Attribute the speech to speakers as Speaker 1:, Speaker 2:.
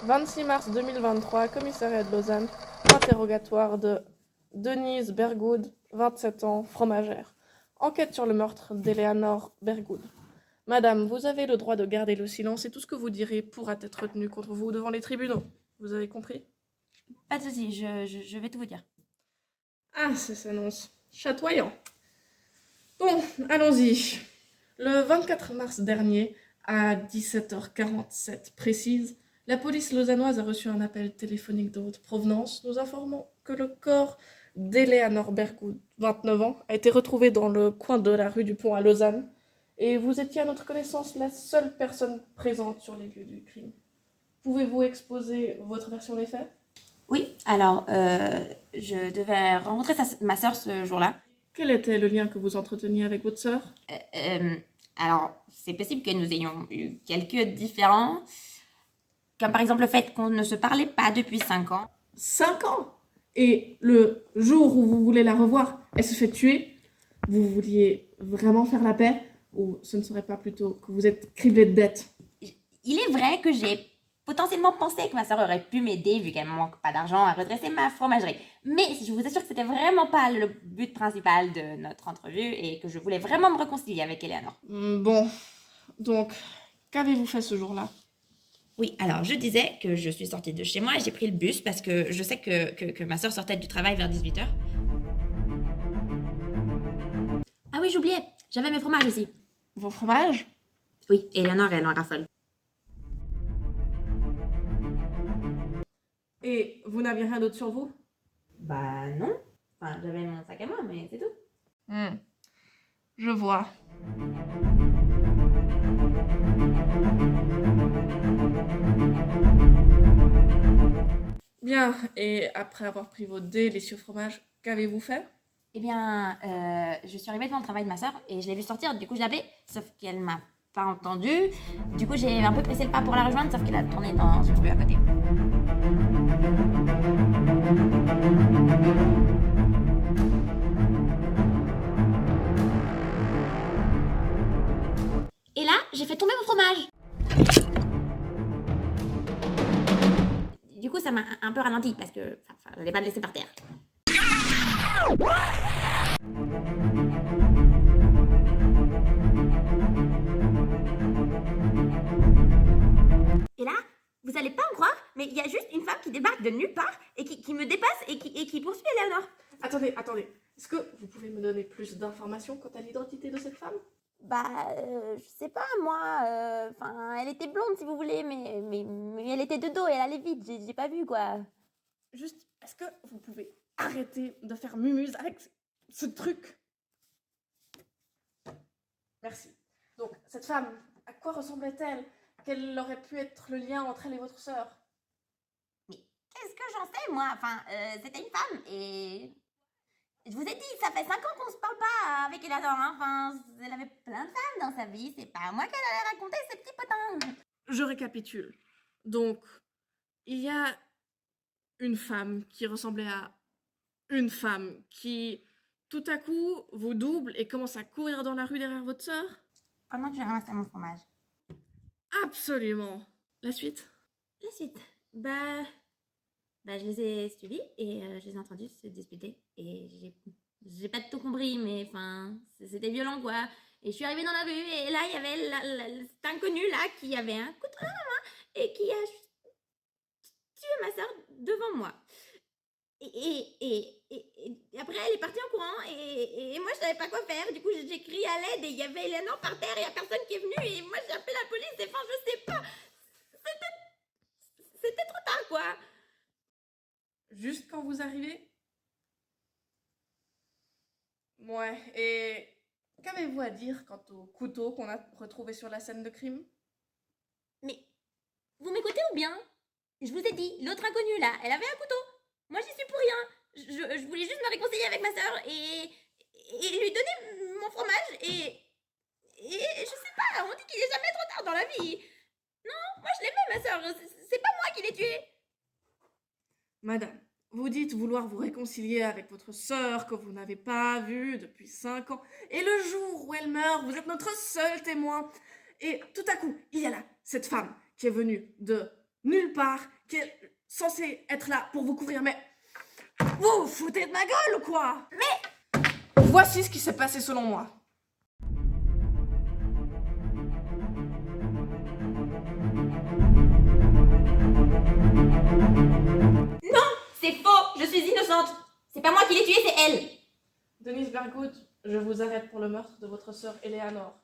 Speaker 1: 26 mars 2023, commissariat de Lausanne, interrogatoire de Denise Bergoud, 27 ans, fromagère. Enquête sur le meurtre d'Eleanor Bergoud. Madame, vous avez le droit de garder le silence et tout ce que vous direz pourra être retenu contre vous devant les tribunaux. Vous avez compris?
Speaker 2: Pas de soucis, je vais tout vous dire.
Speaker 1: Ah, ça s'annonce chatoyant. Bon, allons-y. Le 24 mars dernier, à 17h47 précise, la police lausannoise a reçu un appel téléphonique de haute provenance nous informant que le corps d'Eleanor Bergoud, 29 ans, a été retrouvé dans le coin de la rue du Pont à Lausanne, et vous étiez à notre connaissance la seule personne présente sur les lieux du crime. Pouvez-vous exposer votre version des faits?
Speaker 2: Oui, alors, je devais rencontrer ma sœur ce jour-là.
Speaker 1: Quel était le lien que vous entreteniez avec votre sœur?
Speaker 2: Alors, c'est possible que nous ayons eu quelques différends, comme par exemple le fait qu'on ne se parlait pas depuis 5 ans.
Speaker 1: 5 ans! Et le jour où vous voulez la revoir, elle se fait tuer. Vous vouliez vraiment faire la paix? Ou ce ne serait pas plutôt que vous êtes criblé de dettes?
Speaker 2: Il est vrai que j'ai potentiellement pensé que ma sœur aurait pu m'aider vu qu'elle ne manque pas d'argent à redresser ma fromagerie. Mais je vous assure que c'était vraiment pas le but principal de notre entrevue et que je voulais vraiment me réconcilier avec Eleanor.
Speaker 1: Bon, donc, qu'avez-vous fait ce jour-là?
Speaker 2: Oui, alors je disais que je suis sortie de chez moi et j'ai pris le bus parce que je sais que ma sœur sortait du travail vers 18h. Ah oui, j'oubliais, j'avais mes fromages aussi.
Speaker 1: Vos fromages?
Speaker 2: Oui, Eleanor, elle en raffole.
Speaker 1: Et vous n'aviez rien d'autre sur vous?
Speaker 2: Bah non, enfin j'avais mon sac à moi, mais c'est tout.
Speaker 1: Je vois. Bien, et après avoir pris vos délicieux fromages, qu'avez-vous fait?
Speaker 2: Eh bien, je suis arrivée devant le travail de ma sœur et je l'ai vue sortir, du coup j'ai appelé, sauf qu'elle m'a pas entendue. Du coup j'ai un peu pressé le pas pour la rejoindre, sauf qu'elle a tourné dans une rue à côté. Et là, j'ai fait tomber mon fromage. Du coup, ça m'a un peu ralenti parce que j'allais pas le laisser par terre. Et là, vous allez pas me croire, mais il y a juste une femme qui débarque de nulle part et qui me dépasse et qui poursuit Eleanor.
Speaker 1: Attendez. Est-ce que vous pouvez me donner plus d'informations quant à l'identité de cette femme?
Speaker 2: Je sais pas, moi, elle était blonde si vous voulez, mais elle était de dos et elle allait vite, j'ai pas vu quoi.
Speaker 1: Juste, est-ce que vous pouvez arrêter de faire mumuse avec ce truc? Merci. Donc, cette femme, à quoi ressemblait-elle? Quel aurait pu être le lien entre elle et votre sœur?
Speaker 2: Mais qu'est-ce que j'en sais, moi? C'était une femme et. Je vous ai dit, ça fait 5 ans qu'on se parle pas avec Eleanor, hein. Elle avait plein de femmes dans sa vie, c'est pas à moi qu'elle allait raconter ses petits potins.
Speaker 1: Je récapitule. Donc, il y a une femme qui ressemblait à une femme qui, tout à coup, vous double et commence à courir dans la rue derrière votre sœur?
Speaker 2: Pendant que je ramassais mon fromage.
Speaker 1: Absolument. La suite?
Speaker 2: La suite. Je les ai suivis et je les ai entendus se disputer. Et j'ai pas tout compris, mais c'était violent quoi. Et je suis arrivée dans la rue et là, il y avait cet inconnu là qui avait un couteau à la main et qui a tué ma soeur devant moi. Et après, elle est partie en courant et moi, je savais pas quoi faire. Du coup, j'ai crié à l'aide et il y avait Eleanor par terre et il y a personne qui est venu. Et moi, j'ai appelé la police et je sais pas. C'était trop tard quoi.
Speaker 1: Juste quand vous arrivez? Ouais, et qu'avez-vous à dire quant au couteau qu'on a retrouvé sur la scène de crime?
Speaker 2: Mais vous m'écoutez ou bien? Je vous ai dit, l'autre inconnue là, elle avait un couteau. Moi j'y suis pour rien. Je voulais juste me réconcilier avec ma soeur et lui donner mon fromage et je sais pas, on dit qu'il est jamais trop tard dans la vie. Non, moi je l'aimais ma soeur, c'est pas moi qui l'ai tuée.
Speaker 1: Madame, vous dites vouloir vous réconcilier avec votre sœur que vous n'avez pas vue depuis 5 ans. Et le jour où elle meurt, vous êtes notre seul témoin. Et tout à coup, il y a là cette femme qui est venue de nulle part, qui est censée être là pour vous couvrir, mais vous vous foutez de ma gueule ou quoi? Mais voici ce qui s'est passé selon moi.
Speaker 2: C'est faux, je suis innocente. C'est pas moi qui l'ai tuée, c'est elle.
Speaker 1: Denise Bergwood, je vous arrête pour le meurtre de votre sœur Eleanor.